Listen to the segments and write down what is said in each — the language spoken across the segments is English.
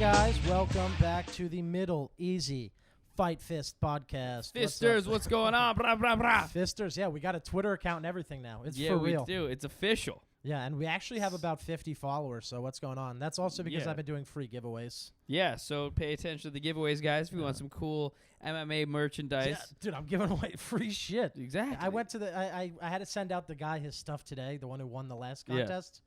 guys? Welcome back to the Middle Easy Fight Fist podcast. Fisters, what's going on? Brah, brah, brah. Fisters, yeah, we got a Twitter account and everything now. It's Yeah, for real. we do. It's official. Yeah, and we actually have about 50 followers, so what's going on? That's also because Yeah. I've been doing free giveaways. Yeah, so pay attention to the giveaways, guys. If you want some cool MMA merchandise. Yeah, dude, I'm giving away free shit. Exactly. I went to the I had to send out the guy his stuff today, the one who won the last contest.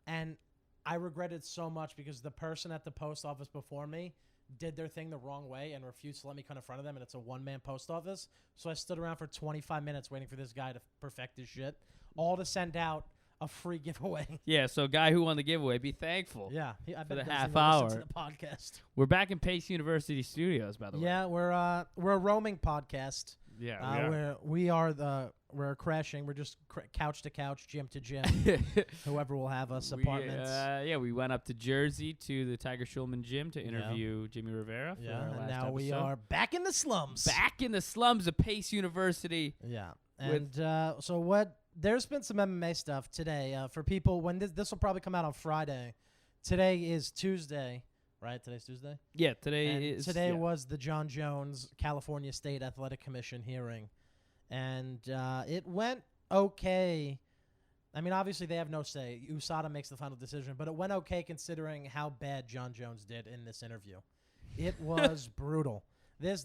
And I regretted so much because the person at the post office before me did their thing the wrong way and refused to let me come in front of them, and it's a one-man post office. So I stood around for 25 minutes waiting for this guy to perfect his shit, all to send out a free giveaway. Yeah, so guy who won the giveaway, be thankful. Yeah, I bet the he doesn't half even hour. listen to the podcast. We're back in Pace University Studios, by the way. Yeah, we're a roaming podcast. Yeah, We're crashing. We're just couch to couch, gym to gym. Whoever will have us, apartments. We went up to Jersey to the Tiger Schulman gym to interview Jimmy Rivera for our and last now we episode. are back in the slums. Back in the slums of Pace University. Yeah, and so what? There's been some MMA stuff today for people. When this will probably come out on Friday. Today is Tuesday, right? Today's Tuesday. Yeah, today was the John Jones California State Athletic Commission hearing, and it went okay. I mean, obviously they have no say. USADA makes the final decision, but it went okay considering how bad John Jones did in this interview. It was brutal.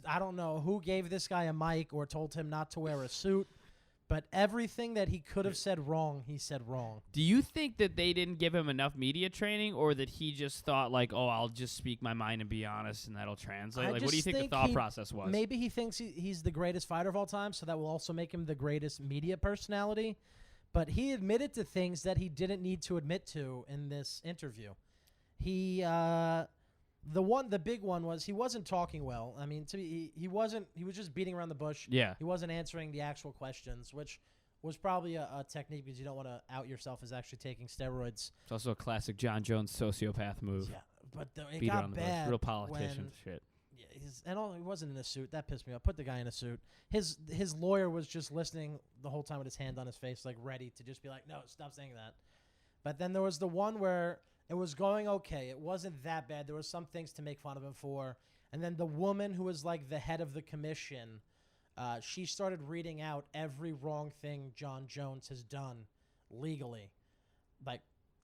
I don't know who gave this guy a mic or told him not to wear a suit, but everything that he could have said wrong, he said wrong. Do you think that they didn't give him enough media training, or that he just thought, like, oh, I'll just speak my mind and be honest, and that'll translate? Like, what do you think the thought process was? Maybe he thinks he's the greatest fighter of all time, so that will also make him the greatest media personality. But he admitted to things that he didn't need to admit to in this interview. The big one was he wasn't talking well. I mean, he was just beating around the bush. Yeah. He wasn't answering the actual questions, which was probably a technique because you don't want to out yourself as actually taking steroids. It's also a classic John Jones sociopath move. Yeah, but it Beat got around the bad. bush. Real politician when, shit. Yeah, he wasn't in a suit. That pissed me off. Put the guy in a suit. His lawyer was just listening the whole time with his hand on his face, like ready to just be like, no, stop saying that. But then there was the one where it was going okay. It wasn't that bad. There were some things to make fun of him for. And then the woman who was like the head of the commission, she started reading out every wrong thing John Jones has done legally. Like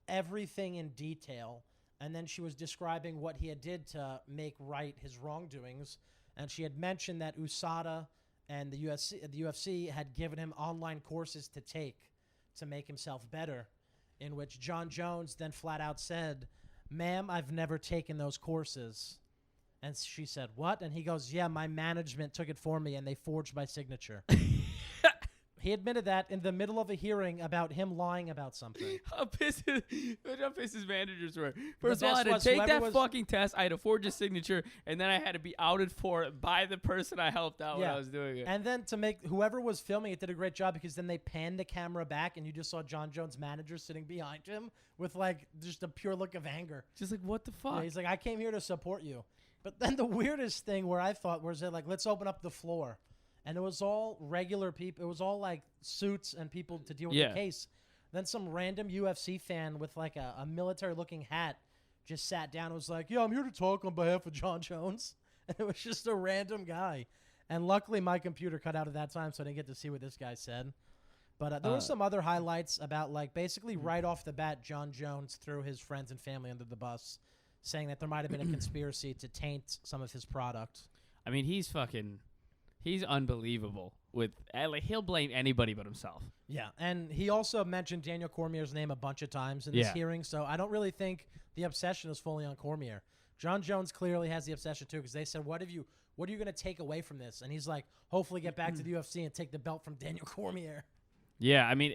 everything in detail. And then she was describing what he had did to make right his wrongdoings. And she had mentioned that USADA and the UFC had given him online courses to take to make himself better, in which John Jones then flat out said, "Ma'am, I've never taken those courses." And she said, "What?" And he goes, "Yeah, my management took it for me and they forged my signature." He admitted that in the middle of a hearing about him lying about something. How pissed his managers were. First of all, I had best to was take that whoever fucking test. I had to forge a signature, and then I had to be outed for it by the person I helped out when Yeah. I was doing it. And then to make whoever was filming it did a great job because then they panned the camera back and you just saw John Jones' manager sitting behind him with like just a pure look of anger. Just like, what the fuck? Yeah, he's like, "I came here to support you." But then the weirdest thing where I thought was that like, let's open up the floor. And it was all regular people. It was all like suits and people to deal with the case. Then some random UFC fan with like a military-looking hat just sat down and was like, "Yeah, I'm here to talk on behalf of John Jones." And it was just a random guy. And luckily my computer cut out at that time, so I didn't get to see what this guy said. But there were some other highlights about like basically right off the bat, John Jones threw his friends and family under the bus, saying that there might have been a conspiracy to taint some of his product. I mean, he's unbelievable. He'll blame anybody but himself. Yeah, and he also mentioned Daniel Cormier's name a bunch of times in this hearing, so I don't really think the obsession is fully on Cormier. John Jones clearly has the obsession too, because they said, what are you going to take away from this? And he's like, hopefully get back to the UFC and take the belt from Daniel Cormier. Yeah, I mean,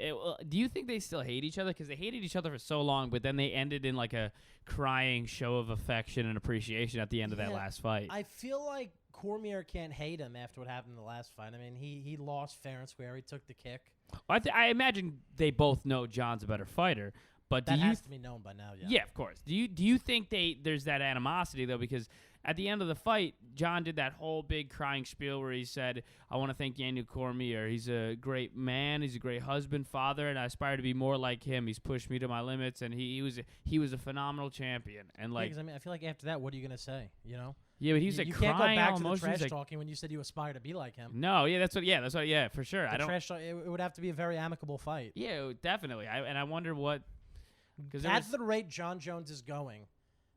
do you think they still hate each other? Because they hated each other for so long, but then they ended in like a crying show of affection and appreciation at the end of that last fight. I feel like Cormier can't hate him after what happened in the last fight. I mean, he lost fair and square. He took the kick. I imagine they both know John's a better fighter, but that has to be known by now. Yeah. Yeah, of course. Do you think there's that animosity though? Because at the end of the fight, John did that whole big crying spiel where he said, I want to thank Daniel Cormier. He's a great man. He's a great husband, father, and I aspire to be more like him. He's pushed me to my limits, and he was a phenomenal champion. And like, because, I mean, I feel like after that, what are you gonna say? You know? yeah, but he's you, like you crying can't go back all to the emotional. trash He's like, talking when you said you aspire to be like him. no, yeah, for sure. The trash talk, it would have to be a very amicable fight. Yeah, definitely. I wonder what, because At the rate John Jones is going,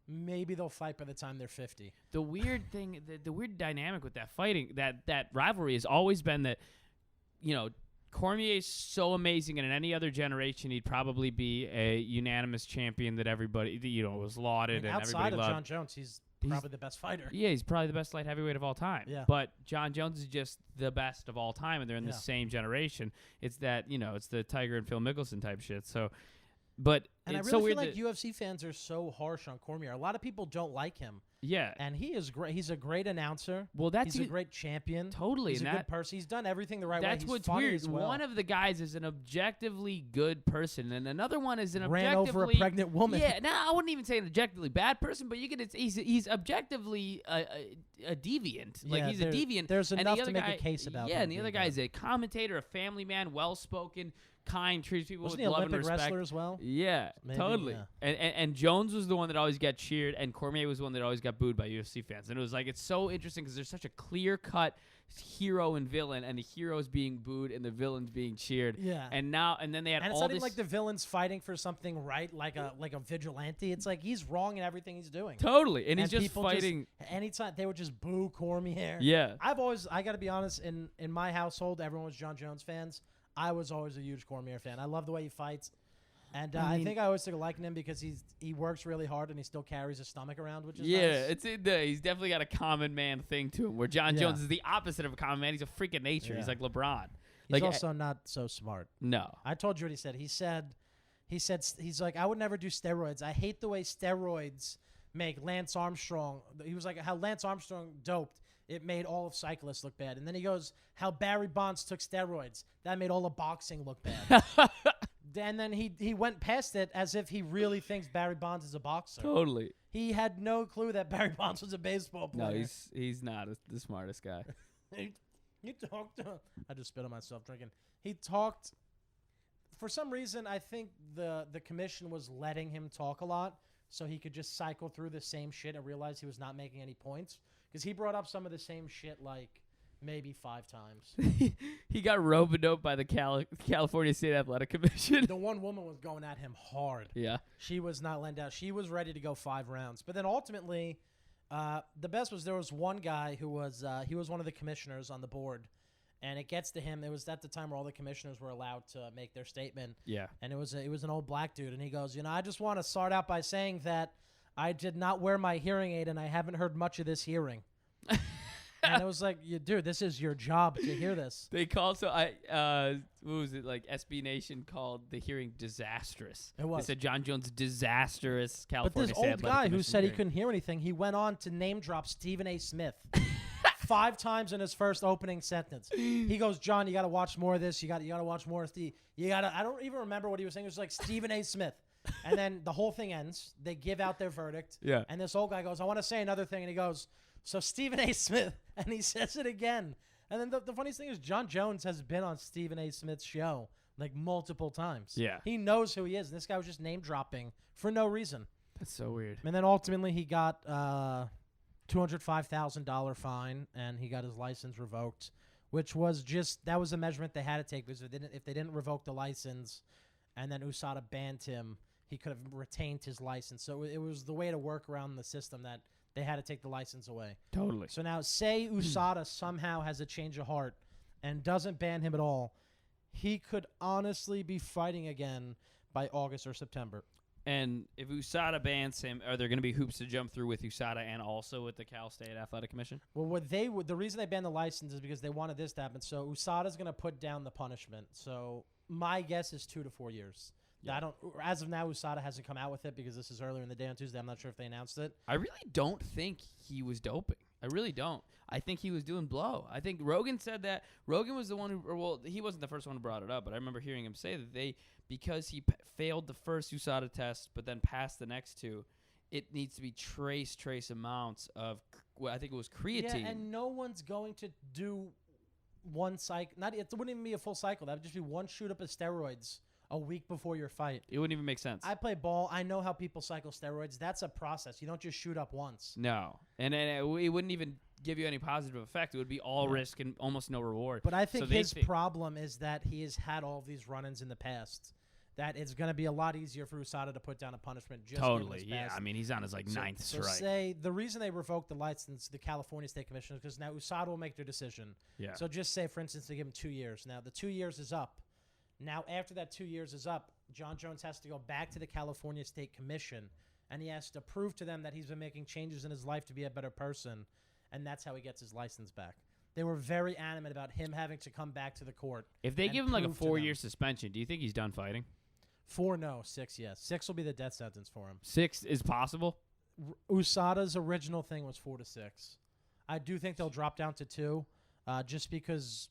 maybe they'll fight by the time they're 50. the weird thing, the weird dynamic with that fighting, that rivalry has always been that, you know, Cormier is so amazing, and in any other generation, he'd probably be a unanimous champion that everybody, you know, was lauded and outside everybody of loved. John Jones, he's probably the best fighter. Yeah, he's probably the best light heavyweight of all time. Yeah. But John Jones is just the best of all time, and they're in the Yeah. same generation. It's that, you know, it's the Tiger and Phil Mickelson type shit. So, but And I it's really so feel weird like that, UFC fans are so harsh on Cormier. A lot of people don't like him, yeah. and he is great. He's a great announcer. Well, that's He's a great champion. totally, He's a and good person. He's done everything the right way. that's He's what's funny weird. as well. One of the guys is an objectively good person, and another one is an ran objectively over a pregnant woman. Yeah, no, I wouldn't even say an objectively bad person, but you could. He's objectively a deviant. Like Yeah, he's a deviant. There's and enough the other to make guy, a case about. Yeah, him and the other being guy is a commentator, a family man, well spoken, kind, treats people Wasn't with he an love and Olympic respect. wrestler as well? Yeah, Maybe, totally. yeah. And Jones was the one that always got cheered, and Cormier was the one that always got booed by UFC fans. And it was like, it's so interesting because there's such a clear cut hero and villain, and the hero's being booed and the villain's being cheered. Yeah. And then they had And it's all not this. even like the villain's fighting for something right, like a vigilante. It's like he's wrong in everything he's doing. Totally, and he's just people fighting. Anytime they would just boo Cormier. Yeah. I got to be honest. In my household, everyone was John Jones fans. I was always a huge Cormier fan. I love the way he fights, and I I mean- think I always took a liking to him because he works really hard and he still carries his stomach around, which is Yeah, nice. he's definitely got a common man thing to him. Where John Yeah. Jones is the opposite of a common man. He's a freak of nature. He's Yeah. like LeBron. He's Like, also not so smart. no. I told you what he said. He's like, I would never do steroids. I hate the way steroids make Lance Armstrong. He was like, how Lance Armstrong doped. It made all of cyclists look bad. And then he goes, how Barry Bonds took steroids. That made all of boxing look bad. And then he went past it as if he really thinks Barry Bonds is a boxer. Totally. He had no clue that Barry Bonds was a baseball player. No, he's not the smartest guy. He talked. I just spit on myself drinking. He talked. For some reason, I think the commission was letting him talk a lot, so he could just cycle through the same shit and realize he was not making any points. Because he brought up some of the same shit like maybe 5 times. He got rope-a-dope by the California State Athletic Commission. The one woman was going at him hard. Yeah. She was not letting down. She was ready to go 5 rounds. But then ultimately, the best was there was one guy who was he was one of the commissioners on the board, and it gets to him. It was at the time where all the commissioners were allowed to make their statement. Yeah. And it was an old black dude, and he goes, I just want to start out by saying that I did not wear my hearing aid, and I haven't heard much of this hearing. And it was like, dude, this is your job to hear this. They called what was it, like SB Nation called the hearing disastrous. It was. They said John Jones disastrous But California this State old Athletic guy who Commission said he hearing. couldn't hear anything, he went on to name drop Stephen A. Smith 5 times in his first opening sentence. He goes, John, you got to watch more of this. You got to watch more of the. I don't even remember what he was saying. It was like Stephen A. Smith. And then the whole thing ends. They give out their verdict. Yeah. And this old guy goes, I want to say another thing. And he goes, so Stephen A. Smith. And he says it again. And then the funniest thing is John Jones has been on Stephen A. Smith's show like multiple times. Yeah. He knows who he is. And this guy was just name dropping for no reason. That's so weird. And then ultimately he got $205,000 fine, and he got his license revoked, which was that was a measurement they had to take because if they didn't revoke the license and then USADA banned him, he could have retained his license. So it was the way to work around the system that they had to take the license away. Totally. So now say USADA somehow has a change of heart and doesn't ban him at all, he could honestly be fighting again by August or September. And if USADA bans him, are there going to be hoops to jump through with USADA and also with the Cal State Athletic Commission? Well, the reason they banned the license is because they wanted this to happen. So USADA's going to put down the punishment. So my guess is 2 to 4 years. Yeah. As of now, USADA hasn't come out with it because this is earlier in the day on Tuesday. I'm not sure if they announced it. I really don't think he was doping. I really don't. I think he was doing blow. I think Rogan said that. Rogan was the one who, he wasn't the first one who brought it up, but I remember hearing him say that because he failed the first USADA test but then passed the next 2, it needs to be trace amounts of, I think it was creatine. Yeah, and no one's going to do one cycle. It wouldn't even be a full cycle. That would just be one shoot up of steroids a week before your fight. It wouldn't even make sense. I play ball. I know how people cycle steroids. That's a process. You don't just shoot up once. No. And it wouldn't even give you any positive effect. It would be all risk and almost no reward. But I think his problem is that he has had all of these run-ins in the past. That it's going to be a lot easier for USADA to put down a punishment. Just Totally, yeah. I mean, he's on his ninth strike. Say the reason they revoked the license, the California State Commission, is because now USADA will make their decision. Yeah. So just say, for instance, they give him 2 years. Now the 2 years is up. Now after that 2 years is up, John Jones has to go back to the California State Commission, and he has to prove to them that he's been making changes in his life to be a better person, and that's how he gets his license back. They were very adamant about him having to come back to the court. If they give him like a 4-year suspension, do you think he's done fighting? 4, no. 6, yes. 6 will be the death sentence for him. 6 is possible? USADA's original thing was 4 to 6. I do think they'll drop down to 2, just because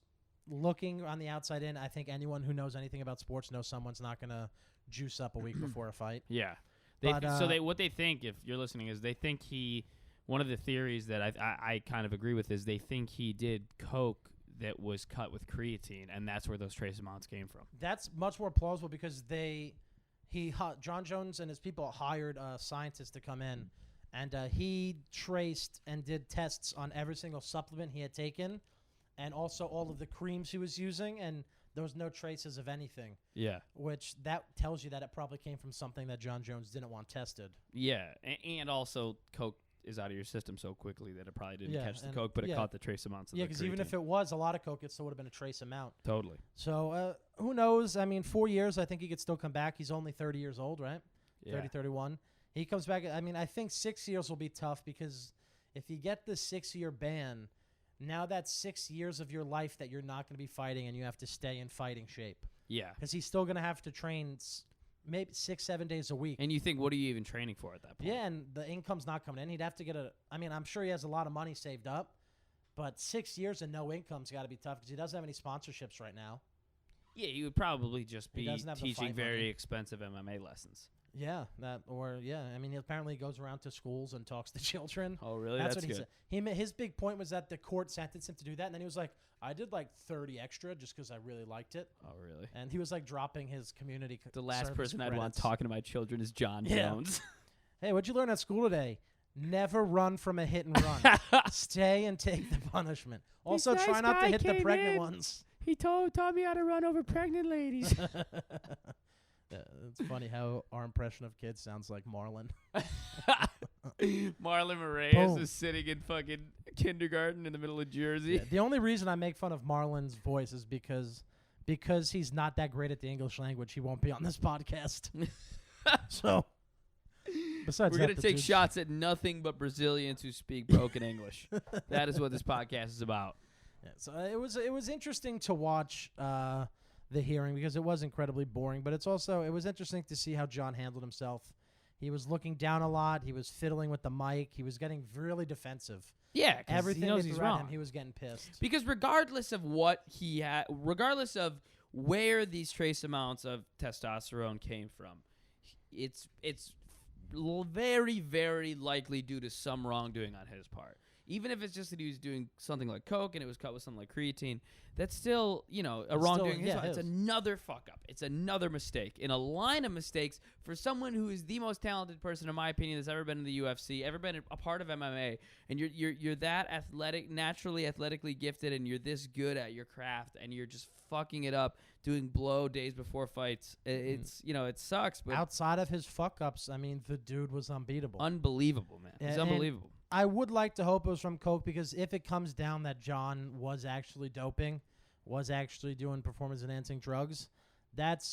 looking on the outside in, I think anyone who knows anything about sports knows someone's not going to juice up a week before a fight. Yeah. But, what they think, if you're listening, is they think one of the theories that I kind of agree with is they think he did coke that was cut with creatine, and that's where those trace amounts came from. That's much more plausible because John Jones and his people hired a scientist to come in, and he traced and did tests on every single supplement he had taken, and also all of the creams he was using, and there was no traces of anything. Yeah. Which that tells you that it probably came from something that John Jones didn't want tested. Yeah, and also coke is out of your system so quickly that it probably didn't catch the coke, but it caught the trace amounts of the creatine. Yeah, because even if it was a lot of coke, it still would have been a trace amount. Totally. So who knows? I mean, 4 years, I think he could still come back. He's only 30 years old, right? Yeah. 30, 31. He comes back. I mean, I think 6 years will be tough because if you get the 6-year ban, now that's 6 years of your life that you're not going to be fighting and you have to stay in fighting shape. Yeah. Because he's still going to have to train maybe 6-7 days a week. And you think, what are you even training for at that point? Yeah, and the income's not coming in. He'd have to get I'm sure he has a lot of money saved up, but 6 years and no income's got to be tough because he doesn't have any sponsorships right now. Yeah, he would probably just be teaching very money. Expensive MMA lessons. Yeah, I mean, he apparently goes around to schools and talks to children. Oh, really? That's what good. He said. His big point was that the court sentenced him to do that, and then he was like, I did like 30 extra just because I really liked it. Oh, really? And he was like dropping his community The last person credits. I'd want talking to my children is John Jones. Hey, what'd you learn at school today? Never run from a hit and run. Stay and take the punishment. Also, try not to hit the pregnant ones. He taught me how to run over pregnant ladies. It's funny how our impression of kids sounds like Marlon. Marlon Moraes is sitting in fucking kindergarten in the middle of Jersey. Yeah, the only reason I make fun of Marlon's voice is because he's not that great at the English language. He won't be on this podcast. So, besides we're going to take shots at nothing but Brazilians who speak broken English. That is what this podcast is about. Yeah, so it was interesting to watch the hearing because it was incredibly boring, but it was interesting to see how John handled himself. He was looking down a lot. He was fiddling with the mic. He was getting really defensive. Yeah, everything he knows he's wrong. He was getting pissed. Because regardless of what he had, regardless of where these trace amounts of testosterone came from, it's very, very likely due to some wrongdoing on his part. Even if it's just that he was doing something like coke and it was cut with something like creatine, that's still, a wrongdoing. It's another fuck up. It's another mistake in a line of mistakes for someone who is the most talented person, in my opinion, that's ever been in the UFC, ever been a part of MMA, and you're that athletic, naturally athletically gifted, and you're this good at your craft, and you're just fucking it up, doing blow days before fights. It's it sucks. But outside of his fuck ups, I mean, the dude was unbeatable. Unbelievable, man. He's unbelievable. I would like to hope it was from coke because if it comes down that John was actually doping, was actually doing performance-enhancing drugs, that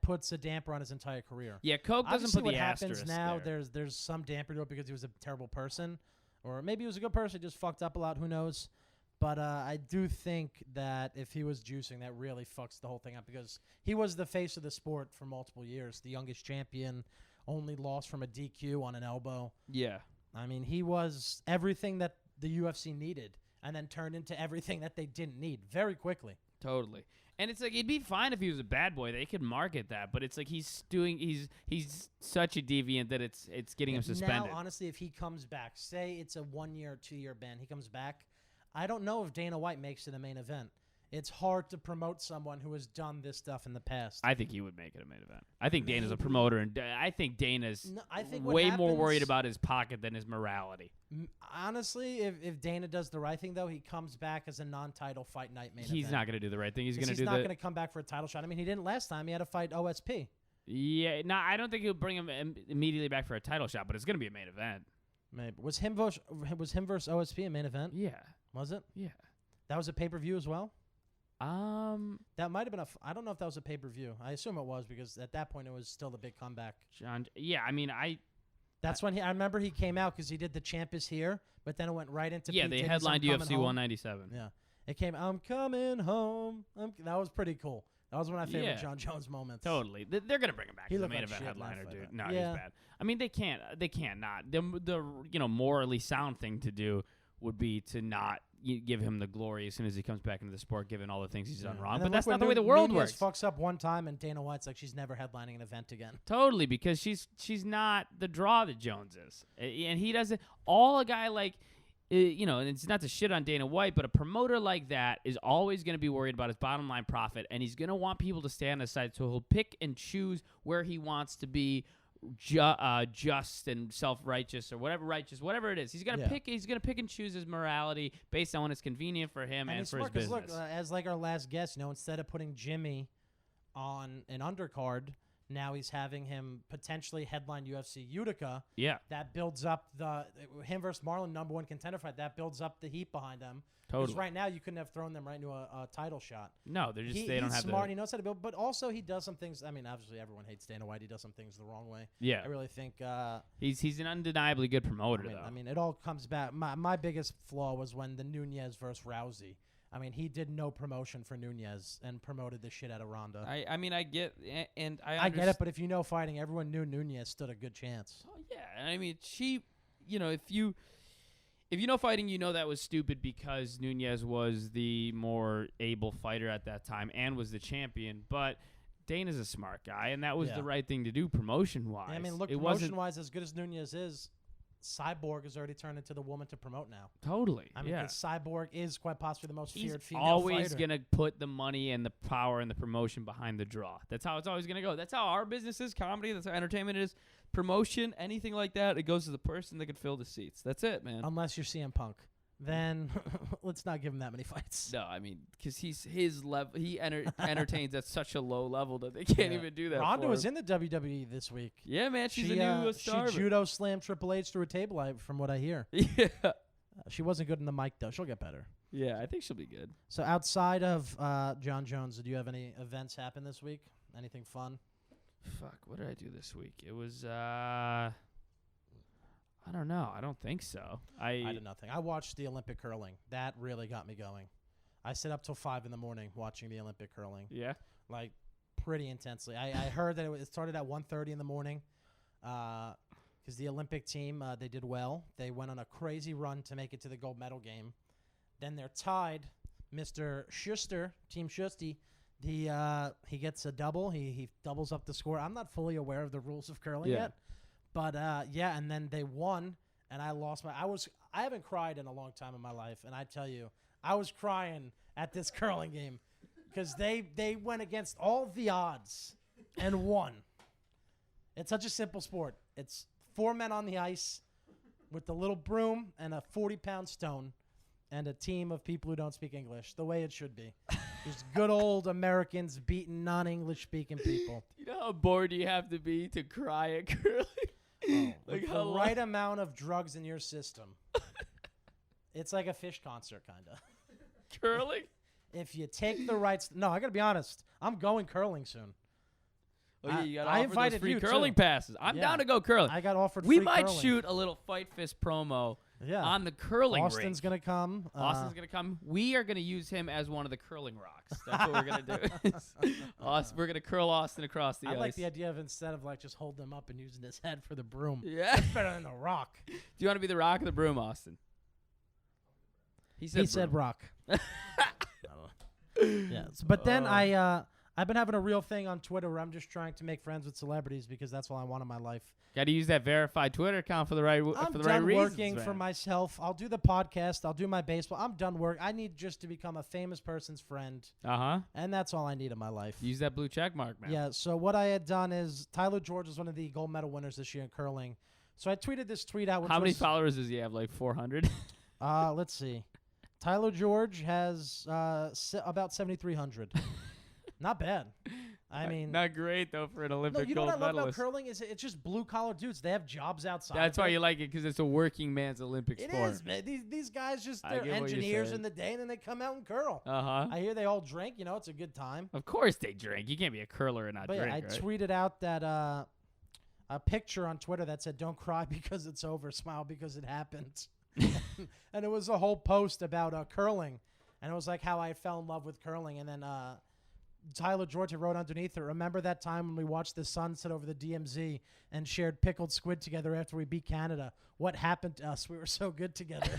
puts a damper on his entire career. Yeah, coke doesn't put the asterisk now. there. There's some damper to it because he was a terrible person, or maybe he was a good person, just fucked up a lot. Who knows? But I do think that if he was juicing, that really fucks the whole thing up because he was the face of the sport for multiple years, the youngest champion, only lost from a DQ on an elbow. Yeah. I mean, he was everything that the UFC needed and then turned into everything that they didn't need very quickly. Totally. And it's like it'd be fine if he was a bad boy. They could market that, but it's like he's such a deviant that it's getting him suspended. Now, honestly, if he comes back, say it's a 1 year, 2 year ban, he comes back. I don't know if Dana White makes it a main event. It's hard to promote someone who has done this stuff in the past. I think he would make it a main event. I think Dana's a promoter, and I think Dana's what way more happens- worried about his pocket than his morality. Honestly, if Dana does the right thing, though, he comes back as a non-title fight night main event. He's not going to do the right thing. He's going to He's do not going to come back for a title shot. I mean, he didn't last time. He had to fight OSP. Yeah, no, I don't think he'll bring him immediately back for a title shot, but it's going to be a main event. Maybe was him versus OSP a main event? Yeah. Was it? Yeah. That was a pay-per-view as well? That might have been I don't know if that was a pay-per-view. I assume it was because at that point it was still the big comeback. John. Yeah, I mean, That's when I remember he came out because he did the Champ is Here, but then it went right into yeah, Pete they Diddy's headlined I'm Coming UFC Home. 197. Yeah, it came. I'm coming home. That was pretty cool. That was one of my favorite Yeah. John Jones moments. Totally, they're gonna bring him back He as a looked main like event shit in that headliner, fight, dude. though. No, Yeah. he's bad. I mean, they can't not. The morally sound thing to do would be to not give him the glory as soon as he comes back into the sport, given all the things he's done wrong. And But then that's look not the when way the world Nunez works. fucks up one time, and Dana White's like, she's never headlining an event again. Totally, because she's not the draw that Jones is, and he doesn't. All a guy like, and it's not to shit on Dana White, but a promoter like that is always going to be worried about his bottom line profit, and he's going to want people to stay on his side, so he'll pick and choose where he wants to be just and self-righteous or whatever it is. He's gonna pick. He's gonna pick and choose his morality based on when it's convenient for him and he's for his smart 'cause business. look, as like our last guest, instead of putting Jimmy on an undercard, now he's having him potentially headline UFC Utica. Yeah, That builds up him versus Marlon #1 contender fight. That builds up the heat behind him. totally. Because right now you couldn't have thrown them right into a title shot. No, they don't he's have smart. the. He knows how to build, but also he does some things. I mean, obviously everyone hates Dana White. He does some things the wrong way. Yeah, I really think. he's an undeniably good promoter though. I mean, it all comes back. My biggest flaw was when the Nunez versus Rousey. I mean, he did no promotion for Nunez and promoted the shit out of Ronda. I mean, I get, and I get it, but if you know fighting, everyone knew Nunez stood a good chance. Oh, yeah, I mean, If you know fighting, you know that was stupid because Nunez was the more able fighter at that time and was the champion. But Dana's a smart guy, and that was Yeah. the right thing to do promotion-wise. I mean, look, it wasn't promotion-wise, as good as Nunez is, Cyborg has already turned into the woman to promote now. totally. I mean, yeah. 'cause Cyborg is quite possibly the most He's feared female always fighter. going to put the money and the power and the promotion behind the draw. That's how it's always going to go. That's how our business is, comedy. That's how entertainment is. Promotion, anything like that, it goes to the person that can fill the seats. That's it, man. Unless you're CM Punk. Then let's not give him that many fights. no, I mean, because he's his level. He entertains at such a low level that they can't Yeah. even do that. Ronda for was him. in the WWE this week. Yeah, man, she's she, a new she star. judo slammed Triple H through a table, from what I hear. Yeah, She wasn't good in the mic, though. She'll get better. yeah, I think she'll be good. So outside of John Jones, do you have any events happen this week? Anything fun? Fuck, what did I do this week? It was, I don't know. I don't think so. I did nothing. I watched the Olympic curling. That really got me going. I stayed up till 5 in the morning watching the Olympic curling, Yeah. like pretty intensely. I heard that it started at 1:30 in the morning because the Olympic team, they did well. They went on a crazy run to make it to the gold medal game. Then they're tied. Mr. Schuster, Team Schusty, he gets a double. He doubles up the score. I'm not fully aware of the rules of curling Yeah. yet. But, and then they won, and I lost I haven't cried in a long time in my life, and I tell you, I was crying at this curling game because they went against all the odds and won. It's such a simple sport. It's 4 men on the ice with the little broom and a 40-pound stone and a team of people who don't speak English, the way it should be. Just good old Americans beating non-English speaking people. You know how bored you have to be to cry at curling? With Like the how right amount of drugs in your system. It's like a fish concert, kind of. curling? If you take the right... No, I got to be honest. I'm going curling soon. Oh, yeah, you got to I offer invited those free you, curling too. passes. I'm Yeah. down to go curling. I got offered We free might curling. shoot a little Fight Fist promo Yeah. on the curling Austin's rink. going to come. Austin's going to come. We are going to use him as one of the curling rocks. That's what we're going to do. We're going to curl Austin across the I ice. like the idea of instead of like just holding him up and using his head for the broom. Yeah. Better than the rock. Do you want to be the rock or the broom, Austin? He said broom. rock. Yeah. But then I've been having a real thing on Twitter where I'm just trying to make friends with celebrities because that's all I want in my life. Got to use that verified Twitter account for the right I'm for the done right reasons. working for man. myself. I'll do the podcast. I'll do my baseball. I'm done work. I need just to become a famous person's friend, and that's all I need in my life. Use that blue check mark, man. Yeah. So what I had done is Tyler George was one of the gold medal winners this year in curling. So I tweeted this tweet out. Which How many was, followers does he have? Like 400. Let's see. Tyler George has about 7,300. Not bad. I mean, not great though for an no, Olympic you know gold what I love about medalist. curling is it's just blue collar dudes. They have jobs outside. That's of why it. you like it, because it's a working man's Olympic It sport. is, man. These guys just I they're get what you're engineers saying. in the day, and then they come out and curl. I I hear they all drink. You know, it's a good time. Of course they drink. You can't be a curler and not But drink, yeah, I right? tweeted out that a picture on Twitter that said, "Don't cry because it's over, smile because it happened," and it was a whole post about curling, and it was like how I fell in love with curling, and then Tyler George wrote underneath it, "Remember that time when we watched the sunset over the DMZ and shared pickled squid together after we beat Canada? What happened to us? We were so good together."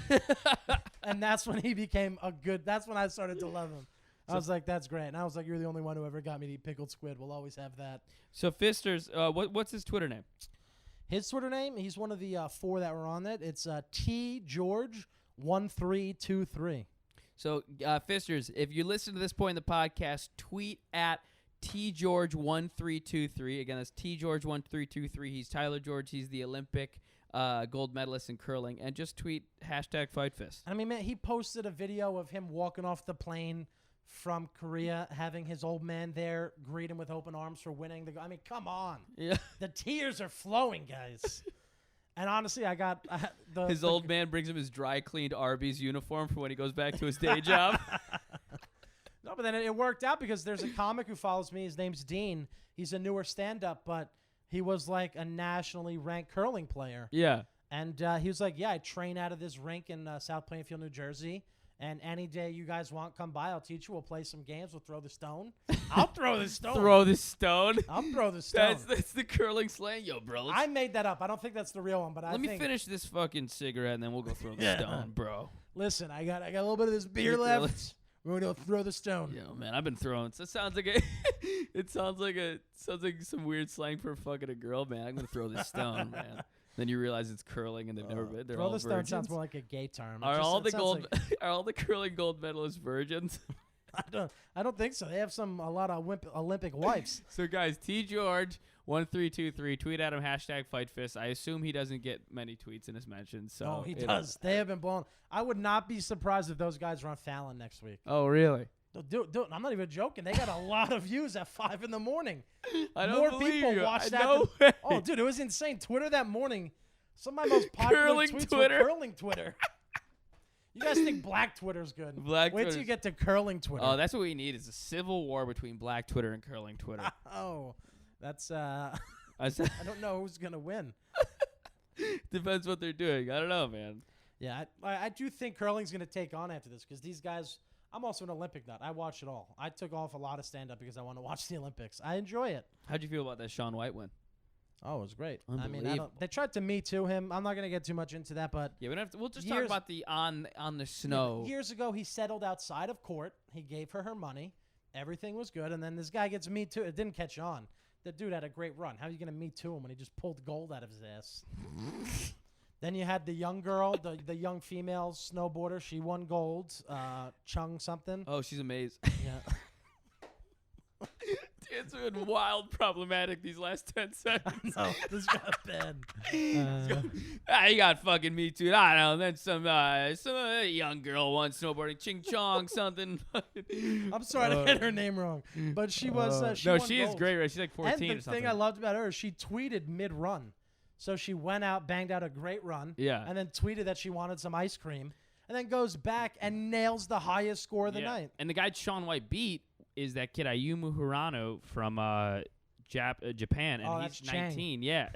And that's when he became that's when I started to love him. I was like, that's great. And I was like, you're the only one who ever got me to eat pickled squid. We'll always have that. So Fisters, what's his Twitter name? His Twitter name, he's one of the 4 that were on it. It's TGeorge1323. So, Fisters, if you listen to this point in the podcast, tweet at TGeorge1323. Again, that's TGeorge1323. He's Tyler George. He's the Olympic gold medalist in curling. And just tweet #FightFist. I mean, man, he posted a video of him walking off the plane from Korea, having his old man there greet him with open arms for winning. I mean, come on. Yeah. The tears are flowing, guys. And honestly, I got His old man brings him his dry cleaned Arby's uniform for when he goes back to his day job. No, but then it worked out because there's a comic who follows me. His name's Dean. He's a newer stand-up, but he was like a nationally ranked curling player. Yeah. And he was like, yeah, I train out of this rink in South Plainfield, New Jersey. And any day you guys want, come by. I'll teach you. We'll play some games. We'll throw the stone. I'll throw the stone. Throw the stone. I'll throw the stone. That's the curling slang. Yo, bro. I made that up. I don't think that's the real one, but Let me finish this fucking cigarette and then we'll go throw the Yeah. stone, bro. Listen, I got a little bit of this beer You're left. We're gonna throw the stone. Yo, man, I've been throwing. So it sounds like sounds like some weird slang for fucking a girl, man. I'm gonna throw this stone, man. Then you realize it's curling and they've never been. They're Throw all the stone virgins. sounds more like a gay term. It Are just- all it the sounds gold like- are all the curling gold medalists virgins? I don't think so. They have a lot of Olympic wives. So guys, TGeorge1323, tweet at him #FightFist. I assume he doesn't get many tweets in his mentions. So Oh, he it'll- does. They have been blown. I would not be surprised if those guys are on Fallon next week. Oh really? Dude, I'm not even joking. They got a lot of views at 5 in the morning. I don't More believe people you. watched that No than- way. Oh, dude, it was insane. Twitter that morning, some of my most popular Curling tweets Twitter. were curling Twitter. You guys think black Twitter's good? Black Wait till you Twitter's- get to curling Twitter. Oh, that's what we need is a civil war between black Twitter and curling Twitter. Oh, that's I said, I don't know who's gonna win. depends what they're doing. I don't know, man. Yeah, I do think curling's gonna take on after this because these guys. I'm also an Olympic nut. I watch it all. I took off a lot of stand up because I want to watch the Olympics. I enjoy it. How'd you feel about that Shaun White win? Oh, it was great. I mean, Unbelievable. they tried to Me Too him. I'm not gonna get too much into that, but Yeah, we don't have to, we'll just Years- talk about the on the snow. years ago he settled outside of court. He gave her money. Everything was good, and then this guy gets Me Too. It didn't catch on. The dude had a great run. How are you gonna Me Too him when he just pulled gold out of his ass? Then you had the young girl, the young female snowboarder. She won gold. Chung something. Oh, she's amazing. Yeah. It's been wild problematic these last 10 seconds. No, this got bad. You got fucking Me Too. I don't know. Then some young girl won snowboarding. Ching Chong something. I'm sorry to get her name wrong, but she was. She no, won she is gold. great. Right? She's like 14 And or the something. thing I loved about her is she tweeted mid-run. So she went out, banged out a great run, Yeah. and then tweeted that she wanted some ice cream, and then goes back and nails the highest score of the Yeah. night. And the guy Shaun White beat is that kid Ayumu Hirano from Japan, and Oh, he's that's Chang. 19. Yeah.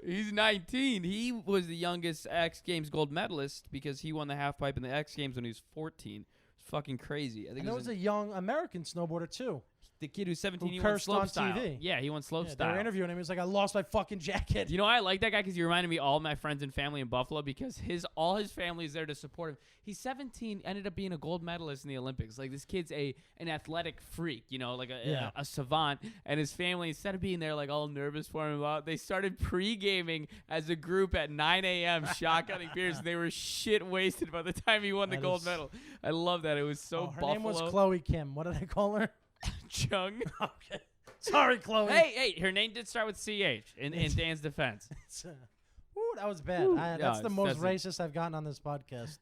He's 19. He was the youngest X Games gold medalist because he won the half pipe in the X Games when he was 14. It's fucking crazy. I think And it there was was a young American snowboarder, too. the kid who's 17, Who he won cursed on slopestyle. TV. Yeah, he won Yeah, they were slopestyle. interviewing him. He was like, I lost my fucking jacket. You know why I like that guy? Because you reminded me of all my friends and family in Buffalo because all his family is there to support him. He's 17, ended up being a gold medalist in the Olympics. Like, this kid's an athletic freak, you know, like a savant. And his family, instead of being there like all nervous for him, they started pre-gaming as a group at 9 a.m. shotgunning beers. And they were shit wasted by the time he won the gold medal. I love that. It was so her Buffalo. name was Chloe Kim. What did I call her? Chung. Okay. Sorry, Chloe. Hey, her name did start with CH in Dan's defense. Ooh, that was bad. Ooh. That's the most That's racist I've gotten on this podcast.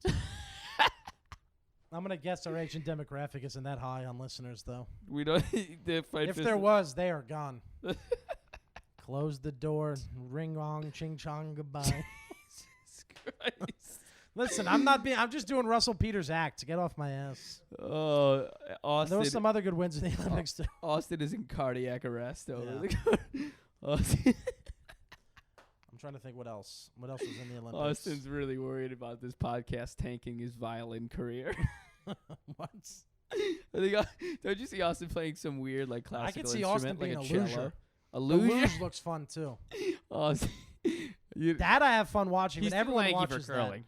I'm going to guess our Asian demographic isn't that high on listeners, though. We don't. If there was, they are gone. Close the door. Ring ong, ching chong, goodbye. Jesus Christ. Listen, I'm just doing Russell Peters' act to get off my ass. Oh, Austin. There was some other good wins in the Olympics, too. Austin is in cardiac arrest over Yeah. Austin. I'm trying to think what else. What else was in the Olympics? Austin's really worried about this podcast tanking his violin career. What? Don't you see Austin playing some weird like classical I could see instrument Austin like being a a cello? luge. A The luge? luge looks fun, too. Austin. That I have fun watching, He's but too everyone lanky watches for curling. that.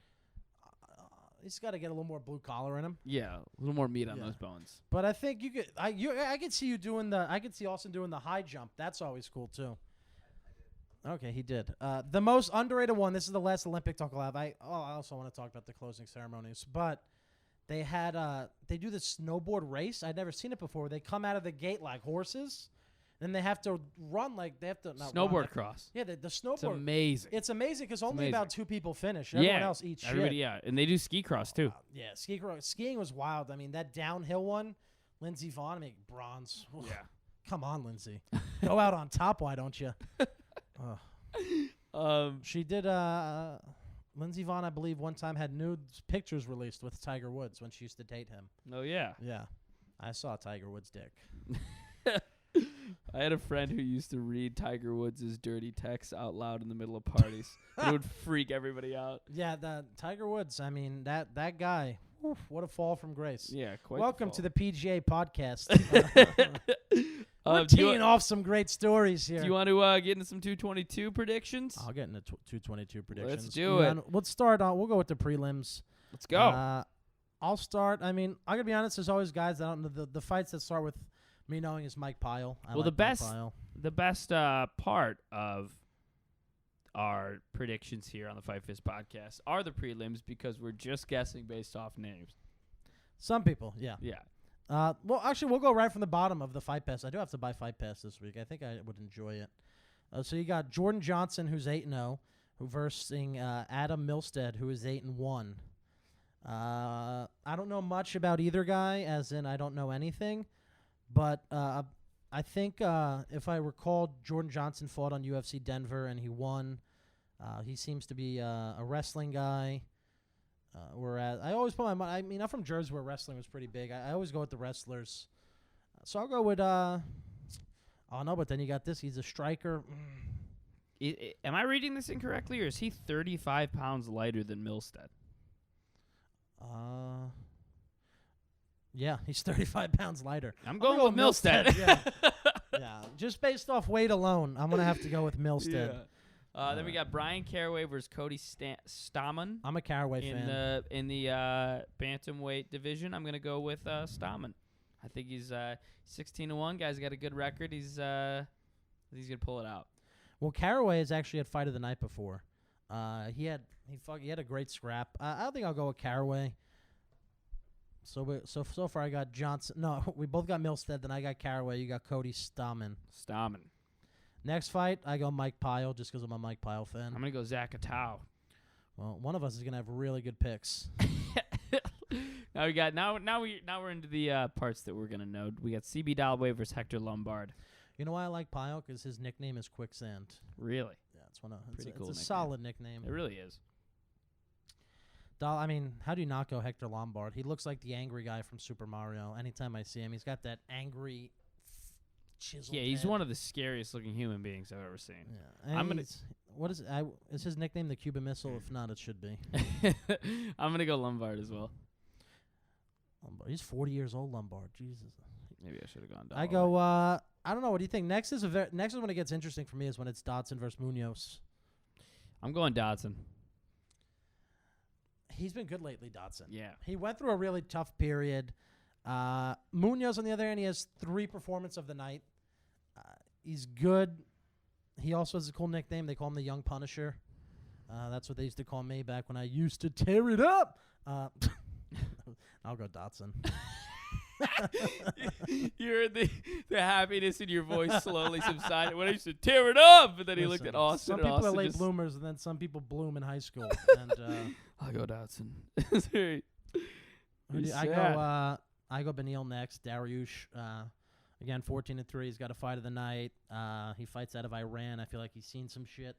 He's got to get a little more blue collar in him. Yeah, a little more meat on Yeah. those bones. But I think you could. I could see you doing the. I could see Austin doing the high jump. That's always cool too. Okay, he did. The most underrated one. This is the last Olympic talk I'll have. I also want to talk about the closing ceremonies, but they had they do this snowboard race. I'd never seen it before. They come out of the gate like horses, and they have to run like they have to not run, Snowboard like- cross. Yeah, the It's snowboard. amazing. It's amazing because only amazing. about 2 people finish. Everyone else eats everybody, shit. yeah, and they do ski cross too. Yeah, skiing was wild. I mean, that downhill one, Lindsey Vonn, I mean, bronze. Oof. Yeah. Come on, Lindsay. Go out on top, why don't you? She did, Lindsey Vonn, I believe, one time had nude pictures released with Tiger Woods when she used to date him. Oh yeah. Yeah. I saw Tiger Woods' dick. I had a friend who used to read Tiger Woods' dirty texts out loud in the middle of parties. It would freak everybody out. Yeah, the Tiger Woods, I mean, that guy, oof, what a fall from grace. Yeah, quite. Welcome to the PGA podcast. We're do teeing off some great stories here. Do you want to get into some 222 predictions? I'll get into 222 predictions. do it. Let's start on. We'll go with the prelims. Let's go. I'll start. I mean, I'm gonna be honest. There's always guys that I don't know. The fights that start with me knowing is Mike Pyle. Well, the best part of our predictions here on the Fight Fist podcast are the prelims because we're just guessing based off names. Some people, yeah. Yeah. Well, actually, we'll go right from the bottom of the Fight Pass. I do have to buy Fight Pass this week. I think I would enjoy it. So you got Jordan Johnson, who's 8-0, who versing Adam Milstead, who is 8-1. I don't know much about either guy, as in I don't know anything. But I think if I recall, Jordan Johnson fought on UFC Denver and he won. He seems to be a wrestling guy. Whereas I always put my money. I mean, I'm from Jersey where wrestling was pretty big. I always go with the wrestlers. So I'll go with. Oh no, but then you got this. He's a striker. Am I reading this incorrectly, or is he 35 pounds lighter than Milstead? Yeah, he's 35 pounds lighter. I'm going with Milstead. Yeah. Yeah, just based off weight alone, I'm gonna have to go with Milstead. Yeah. Then we got Brian Caraway versus Cody Stamann. I'm a Caraway fan. In the bantamweight division, I'm gonna go with Stamann. I think he's 16-1. Guy's got a good record. He's gonna pull it out. Well, Caraway has actually had fight of the night before. He had a great scrap. I think I'll go with Caraway. So far I got Johnson. No, we both got Milstead. Then I got Caraway. You got Cody Stamann. Next fight, I go Mike Pyle just because I'm a Mike Pyle fan. I'm gonna go Zach Atau. Well, one of us is gonna have really good picks. Now we're into the parts that we're gonna know. We got CB Dalloway versus Hector Lombard. You know why I like Pyle? Because his nickname is Quicksand. Really? Yeah, it's cool. It's a nickname. solid nickname. It really is. I mean, how do you not go Hector Lombard? He looks like the angry guy from Super Mario. Anytime I see him, he's got that angry, chiseled Yeah, he's head. one of the scariest looking human beings I've ever seen. Yeah, I'm gonna. What is it? Is his nickname the Cuban Missile? If not, it should be. I'm gonna go Lombard as well. Lombard. He's 40 years old. Lombard. Jesus. Maybe I should have gone. I go. I don't know. What do you think? Next is next is when it gets interesting for me is when it's Dotson versus Munoz. I'm going Dodson. He's been good lately, Dotson. Yeah. He went through a really tough period. Munoz, on the other hand, he has 3 performances of the night. He's good. He also has a cool nickname. They call him the Young Punisher. That's what they used to call me back when I used to tear it up. I'll go Dotson. You heard the happiness in your voice slowly subsided when I used to tear it up, and then he looked at Austin. Some and people Austin are late just, bloomers, and then some people bloom in high school. And I'll go Dodson. I go Beneil next. Dariush, again, 14-3. He's got a fight of the night. He fights out of Iran. I feel like he's seen some shit.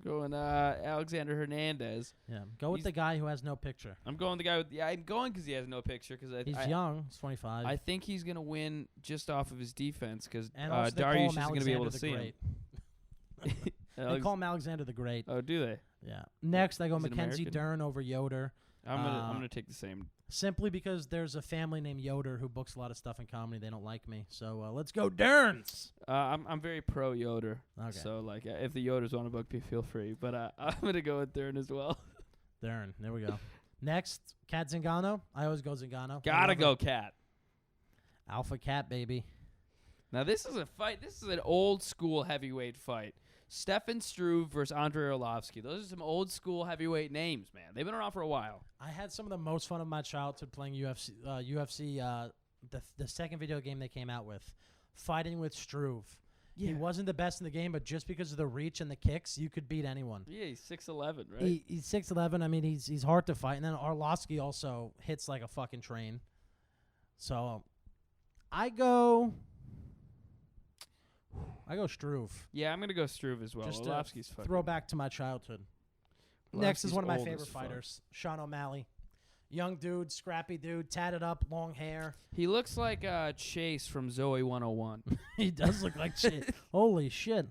Going Alexander Hernandez. Yeah, go with the guy who has no picture. I'm going the guy with. Yeah, I'm going because he has no picture. Because He's young. He's 25. I think he's gonna win just off of his defense because also they call Dariush him isn't gonna be able to Alexander see the him. They call him Alexander the Great. Oh, do they? Yeah. Next, I go Is it Mackenzie American? Dern over Yoder. I'm gonna take the same. Simply because there's a family named Yoder who books a lot of stuff in comedy. They don't like me. So let's go Derns. I'm very pro Yoder. Okay. So like, if the Yoders want to book me, feel free. But I'm gonna go with Dern as well. Dern. There we go. Next, Cat Zingano. I always go Zingano. Gotta go Cat. Alpha Cat, baby. Now this is a fight. This is an old school heavyweight fight. Stefan Struve versus Andrei Arlovsky. Those are some old school heavyweight names, man. They've been around for a while. I had some of the most fun of my childhood playing UFC. The second video game they came out with, fighting with Struve. Yeah. He wasn't the best in the game, but just because of the reach and the kicks, you could beat anyone. Yeah, he's 6'11", right? He's 6'11". I mean, he's hard to fight. And then Arlovsky also hits like a fucking train. So I go Struve. Yeah, I'm going to go Struve as well. Just Arlovsky's fucking... throw back to my childhood. Next is Arlovsky's one of my old favorite as fuck. fighters, Sean O'Malley. Young dude, scrappy dude, tatted up, long hair. He looks like Chase from Zoe 101. He does look like shit. Holy shit.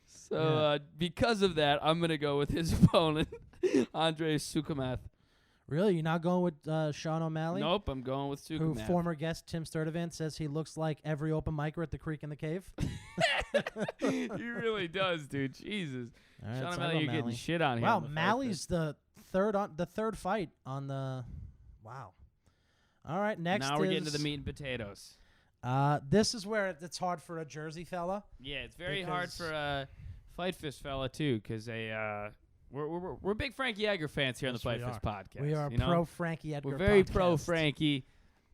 So because of that, I'm going to go with his opponent, Andrei Sukumath. Really? You're not going with Sean O'Malley? Nope, I'm going with Who Sukumath. former guest Tim Sturdivant says he looks like every open micer at the Creek in the Cave? He really does, dude. Jesus. All right, Sean so I O'Malley, go you're getting Malley. shit on here. Wow, on the fight Malley's the third fight on the. Wow. All right, next now we're getting to the meat and potatoes. This is where it's hard for a Jersey fella. Yeah, it's very hard Because- for a Fight Fist fella too, because we're big Frankie Edgar fans here on the Yes, we Fight Fist are. podcast. We are you know? pro Frankie Edgar. We're very podcast. pro Frankie,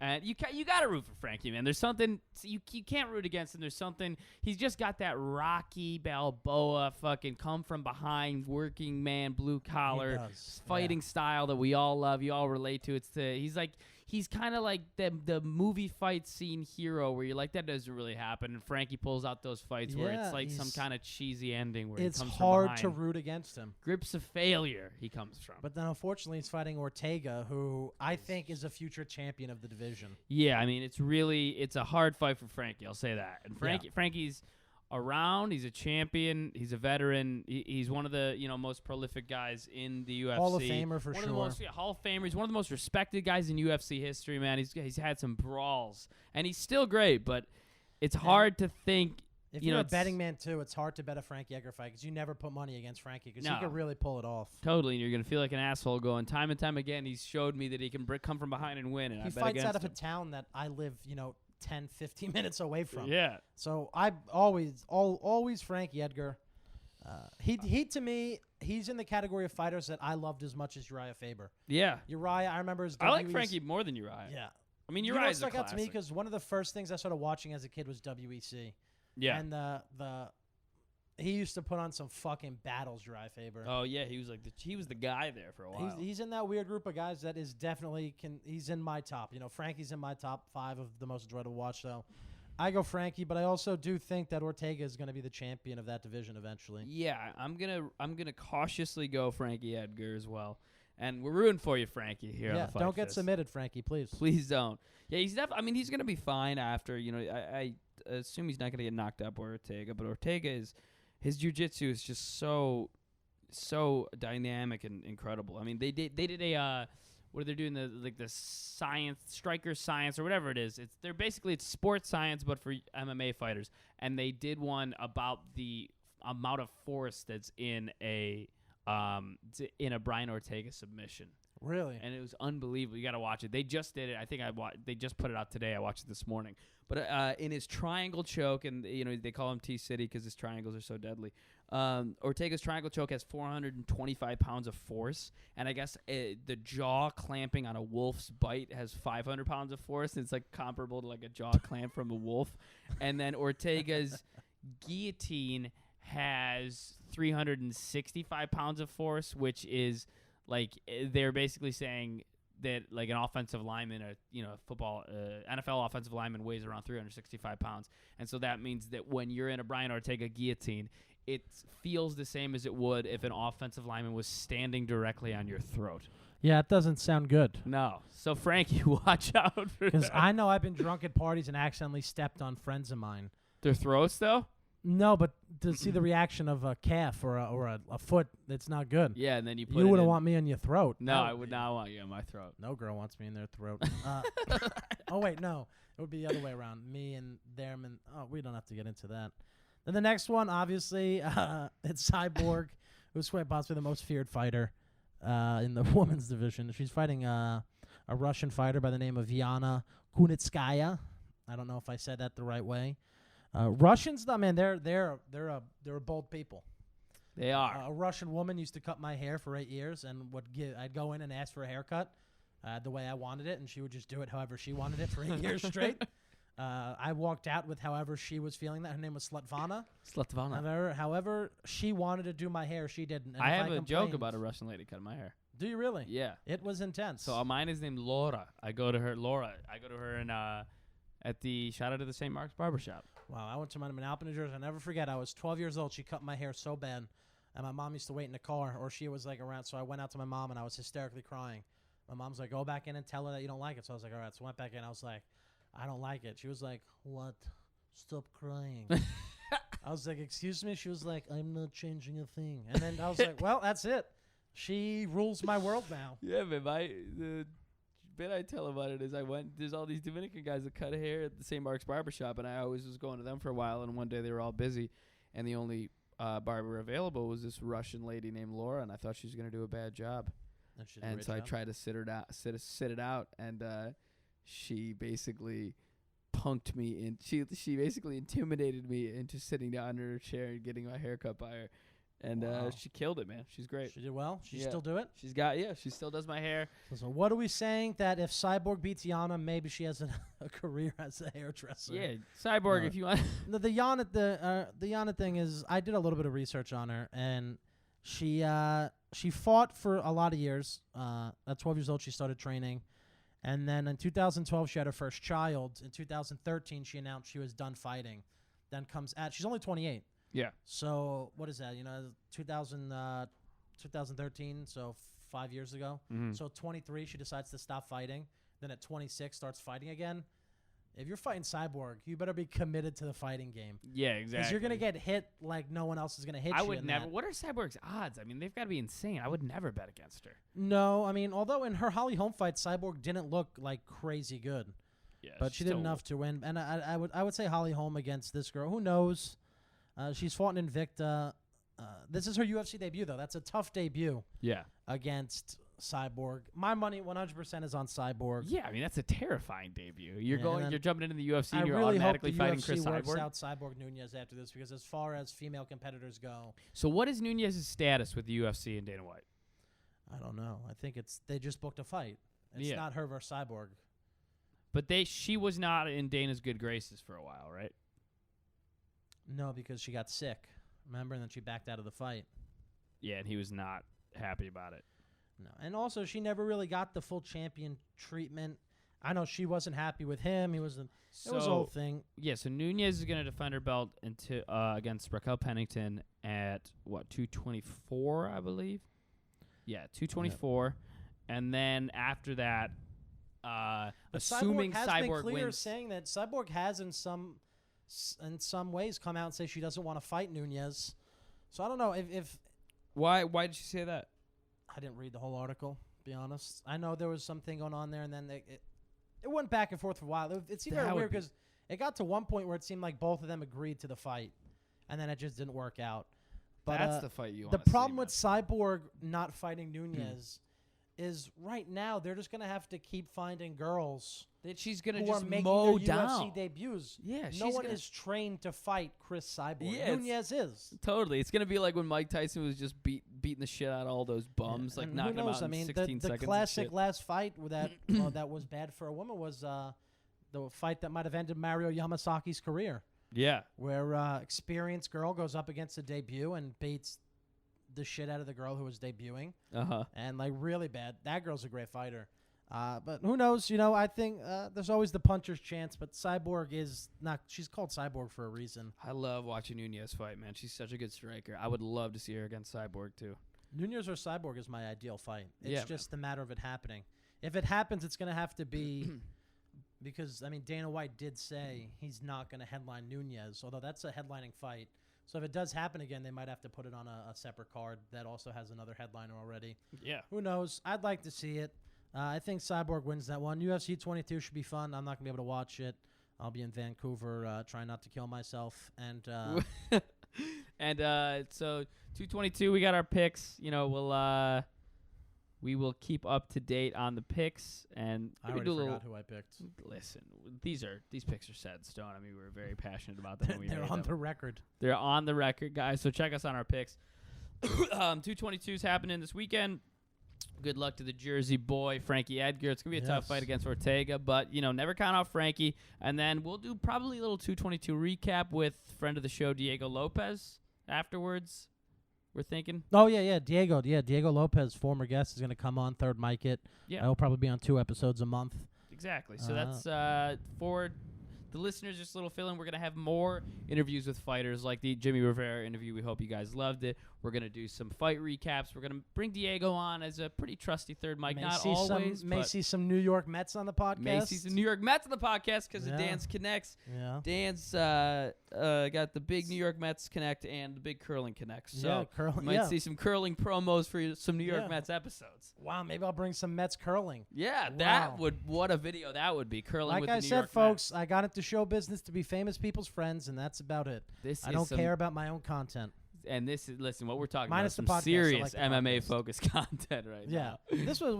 and you gotta root for Frankie, man. There's something you can't root against him. There's something he's just got that Rocky Balboa fucking come from behind working man blue collar does, fighting style that we all love. You all relate to. He's kind of like the movie fight scene hero where you're like, that doesn't really happen, and Frankie pulls out those fights where Yeah, it's like some he's- kind of cheesy ending where It's he comes hard from to behind. root against him. Grips of failure he comes from. But then unfortunately he's fighting Ortega, who I think is a future champion of the division. Yeah, I mean, it's a hard fight for Frankie. I'll say that. And Frankie's around. He's a champion. He's a veteran. He's one of the most prolific guys in the UFC. Hall of Famer for one sure. Of the most, Hall of Famer. He's one of the most respected guys in UFC history, man. He's had some brawls, and he's still great. But it's hard to think. If You you're know, a it's- betting man too, it's hard to bet a Frankie Edgar fight because you never put money against Frankie because No. he could really pull it off. Totally, and you're gonna feel like an asshole going time and time again. He's showed me that he can come from behind and win, and He I bet fights against out of a him. town that I live, 10, 15 minutes away from. Yeah, So I always Frankie Edgar. He to me, he's in the category of fighters that I loved as much as Uriah Faber. yeah. Uriah, I remember his I like WEC Frankie more than Uriah. Yeah. I mean You know what Uriah's a stuck out to me classic. because one of the first things I started watching as a kid was WEC. Yeah. And he used to put on some fucking battles, Uriah Faber. Oh yeah, he was like he was the guy there for a while. He's in that weird group of guys that is definitely he's in my top. Frankie's in my top 5 of the most enjoyable to watch. So I go Frankie, but I also do think that Ortega is going to be the champion of that division eventually. Yeah, I'm gonna cautiously go Frankie Edgar as well, and we're rooting for you, Frankie. Here, on Yeah, the Fight don't get Fist. submitted, Frankie, please. Please don't. Yeah, I mean, he's gonna be fine after. I assume he's not gonna get knocked up by Ortega, but Ortega his jiu-jitsu is just so dynamic and incredible. I mean, they did a what they're doing the science striker science or whatever it is. It's sports science but for MMA fighters, and they did one about the amount of force that's in a Brian Ortega submission. Really? And it was unbelievable. You got to watch it. They just did it. I think they just put it out today. I watched it this morning. But in his triangle choke, and they call him T-City because his triangles are so deadly. Ortega's triangle choke has 425 pounds of force, and I guess the jaw clamping on a wolf's bite has 500 pounds of force. And it's like comparable to like a jaw clamp from a wolf. And then Ortega's guillotine has 365 pounds of force, which is like they're basically saying that like an offensive lineman, football NFL offensive lineman weighs around 365 pounds, and so that means that when you're in a Brian Ortega guillotine, it feels the same as it would if an offensive lineman was standing directly on your throat. Yeah, it doesn't sound good. No. So Frankie, watch out for Because that. I know I've been drunk at parties and accidentally stepped on friends of mine. Their throats though? No, but to see the reaction of a calf or a foot, it's not good. Yeah, and then you put You it wouldn't in. want me in your throat. No, I would not want you in my throat. No girl wants me in their throat. Oh, wait, no. It would be the other way around. Me and them. And we don't have to get into that. Then the next one, obviously, it's Cyborg, who's quite possibly the most feared fighter in the women's division. She's fighting a Russian fighter by the name of Yana Kunitskaya. I don't know if I said that the right way. Russians, though, man, they're a bold people. They are. A Russian woman used to cut my hair for 8 years, and I'd go in and ask for a haircut the way I wanted it, and she would just do it however she wanted it for 8 years straight. I walked out with however she was feeling that. Her name was Slutvana. Slutvana. However she wanted to do my hair, she didn't. And I if have a joke complained- about a Russian lady cutting my hair. Do you really? Yeah. It was intense. So mine is named Laura. I go to her in at the shout out to the St. Mark's Barbershop. Wow, I went to mine in Alpena, New Jersey. I'll never forget. I was 12 years old. She cut my hair so bad, and my mom used to wait in the car, or she was like around. So I went out to my mom, and I was hysterically crying. My mom's like, "Go back in and tell her that you don't like it." So I was like, "All right." So I went back in. I was like, "I don't like it." She was like, "What? Stop crying." I was like, "Excuse me?" She was like, "I'm not changing a thing." And then I was like, "Well, that's it. She rules my world now." Yeah, but the bit I tell about it is there's all these Dominican guys that cut hair at the St. Mark's Barbershop, and I always was going to them for a while, and one day they were all busy, and the only barber available was this Russian lady named Laura, and I thought she was going to do a bad job. And so I tried to sit it out, and she basically punked me in. She basically intimidated me into sitting down in her chair and getting my hair cut by her. And Wow. She killed it, man. She's great. She did well. She Yeah. still do it. She still does my hair. So what are we saying? That if Cyborg beats Yana, maybe she has a career as a hairdresser. Yeah, Cyborg, No. if you want. The Yana thing is, I did a little bit of research on her, and she fought for a lot of years. At 12 years old, she started training, and then in 2012, she had her first child. In 2013, she announced she was done fighting. Then she's only 28. Yeah. So what is that? 2013. So 5 years ago. Mm-hmm. So 23, she decides to stop fighting. Then at 26, starts fighting again. If you're fighting Cyborg, you better be committed to the fighting game. Yeah, exactly. Because you're going to get hit like no one else is going to hit you. I would in never. that. What are Cyborg's odds? I mean, they've got to be insane. I would never bet against her. No, I mean, although in her Holly Holm fight, Cyborg didn't look like crazy good. Yeah, But she did enough to win. And I would say Holly Holm against this girl. Who knows? She's fought in Invicta. This is her UFC debut, though. That's a tough debut Yeah. against Cyborg. My money 100% is on Cyborg. Yeah, I mean that's a terrifying debut. You're Yeah, and then you're jumping into the UFC I and you're really hope automatically the fighting UFC Chris works Cyborg. out Cyborg Nunez after this, because as far as female competitors go, So what is Nunez's status with the UFC and Dana White? I don't know. I think they just booked a fight. It's Yeah. not her versus Cyborg. But she was not in Dana's good graces for a while, right? No, because she got sick. Remember, and then she backed out of the fight. Yeah, and he was not happy about it. No, and also she never really got the full champion treatment. I know she wasn't happy with him. It was a whole thing. Yeah, so Nunez is going to defend her belt against Raquel Pennington at 224, I believe. Yeah, 224, and then after that, But assuming Cyborg has been Cyborg clear wins, saying that Cyborg has in some ways come out and say she doesn't want to fight Nunez. So I don't know if why did she say that? I didn't read the whole article, be honest. I know there was something going on there, and then it went back and forth for a while. It seemed That very would weird be- because it got to one point where it seemed like both of them agreed to the fight, and then it just didn't work out. But That's the fight you the want to see. problem with man. Cyborg not fighting Nunez is right now they're just gonna have to keep finding girls that she's gonna who are just making mow their down. UFC debuts. Yeah, No one gonna, is trained to fight Chris Cyborg. Yeah, it's- Nunez is. totally. It's gonna be like when Mike Tyson was just beating the shit out of all those bums, like And knocking who them knows? out I in mean, 16 the seconds. and classic shit. last fight that that was bad for a woman was the fight that might have ended Mario Yamasaki's career, Yeah, where experienced girl goes up against a debut and beats the shit out of the girl who was debuting, and like really bad. That girl's a great fighter. But who knows? You know, I think there's always the puncher's chance, but Cyborg is not. She's called Cyborg for a reason. I love watching Nunez fight, man. She's such a good striker. I would love to see her against Cyborg too. Nunez or Cyborg is my ideal fight. It's Yeah, just a matter of it happening. If it happens, it's going to have to be because, I mean, Dana White did say he's not going to headline Nunez, although that's a headlining fight. So if it does happen again, they might have to put it on a separate card that also has another headliner already. Yeah. Who knows? I'd like to see it. I think Cyborg wins that one. UFC 22 should be fun. I'm not going to be able to watch it. I'll be in Vancouver trying not to kill myself. And And so 222, we got our picks. You know, we will keep up to date on the picks, and I we already do a forgot little. who I picked. Listen, these picks are set in stone. I mean, we were very passionate about them when we They're made on them. the record. They're on the record, guys. So check us on our picks. 222 is happening this weekend. Good luck to the Jersey boy, Frankie Edgar. It's going to be a tough Yes. fight against Ortega, but, you know, never count out Frankie. And then we'll do probably a little 222 recap with friend of the show, Diego Lopez, afterwards, we're thinking. Oh, yeah. Diego Lopez, former guest, is going to come on, third mic it. Yeah, I'll probably be on 2 episodes a month. exactly. So that's for the listeners, just a little fill-in. We're going to have more interviews with fighters like the Jimmy Rivera interview. We hope you guys loved it. We're going to do some fight recaps. We're going to bring Diego on as a pretty trusty third mic. Not always, May but see some New York Mets on the podcast. may see some New York Mets on the podcast because of Yeah. Dan's Connects. Yeah. Dan's got the big New York Mets Connect and the big Curling Connect. So yeah, curling. you might Yeah. see some curling promos for some New York Yeah. Mets episodes. Wow, maybe I'll bring some Mets curling. Yeah, Wow. that would, what a video that would be. Curling Like with I the New said, York folks, Mets. I got into show business to be famous people's friends, and that's about it. This I is don't some- care about my own content. And this is, listen, what we're talking Minus the about is podcast, I some serious like the MMA podcast. focused content right Yeah. now. This was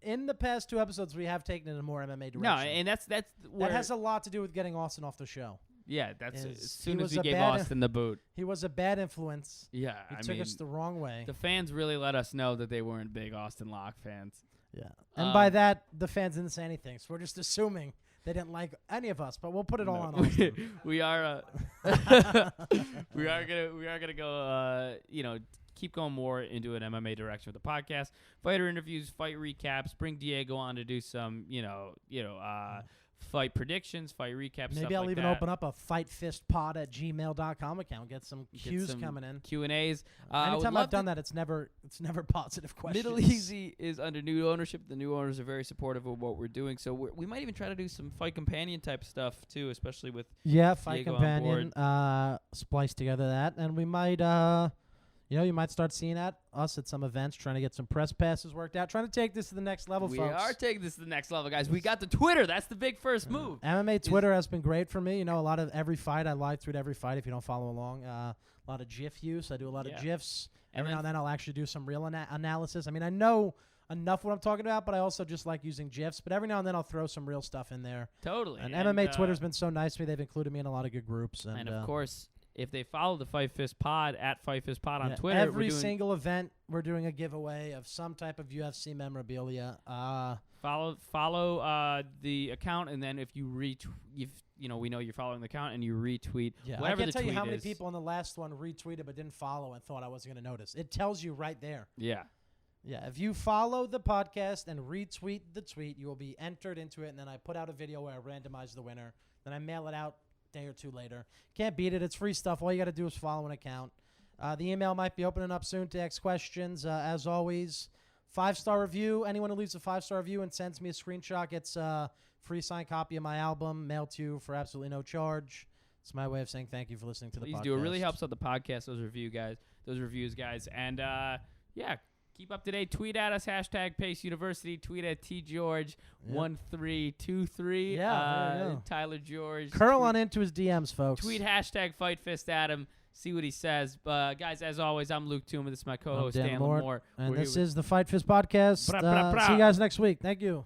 in the past 2 episodes, we have taken it in a more MMA direction. No, and that's where that has a lot to do with getting Austin off the show. yeah, that's is- as soon he as was we a gave bad- Austin the boot. He was a bad influence. Yeah, He I took mean, us the wrong way. the fans really let us know that they weren't big Austin Locke fans. Yeah. And by that, the fans didn't say anything. So we're just assuming they didn't like any of us, but we'll put it all on Austin. we are we are gonna go keep going more into an MMA direction with the podcast, fighter interviews, fight recaps, bring Diego on to do some fight predictions, fight recaps. Maybe I'll even open up a fightfistpod@gmail.com account. Get some cues coming in. Q&As. Anytime I've done that, it's never positive questions. Middle Easy is under new ownership. The new owners are very supportive of what we're doing, so we might even try to do some fight companion type stuff too, especially with Yeah, fight Diego on companion. Splice together that, and we might you might start seeing us at some events, trying to get some press passes worked out, trying to take this to the next level, we folks. are taking this to the next level, guys. We got the Twitter. That's the big first move. MMA Twitter has been great for me. You know, a lot of every fight, I live tweet every fight if you don't follow along. A lot of GIF use. I do a lot of GIFs. Every now and then I'll actually do some real analysis. I mean, I know enough what I'm talking about, but I also just like using GIFs. But every now and then I'll throw some real stuff in there. Totally. And MMA Twitter's been so nice to me. They've included me in a lot of good groups. And of course, if they follow the Fight Fist Pod at Fight Fist Pod on Twitter, every single event we're doing a giveaway of some type of UFC memorabilia. Follow the account, and then if you we know you're following the account and you retweet whatever I can't the tell you tweet how many is. people on the last one retweeted but didn't follow and thought I wasn't going to notice. It tells you right there. Yeah. Yeah, if you follow the podcast and retweet the tweet, you will be entered into it, and then I put out a video where I randomize the winner. Then I mail it out a day or two later. Can't beat it. It's free stuff. All you got to do is follow an account. The email might be opening up soon to ask questions. As always, 5-star review. Anyone who leaves a 5-star review and sends me a screenshot gets a free signed copy of my album mailed to you for absolutely no charge. It's my way of saying thank you for listening to the podcast. Please do. It really helps out the podcast, those reviews, guys. And, Keep up to date. Tweet at us, #Pace University. Tweet at tgeorge1323. Yeah, there you go. Tyler George. Curl tweet, on into his DMs, folks. Tweet #FightFistAdam. See what he says. Guys, as always, I'm Luke Toomer. This is my co-host, Dan Dan Lamore. Lamore. And We're this here is the Fight Fist Podcast. Bra, bra, bra. See you guys next week. Thank you.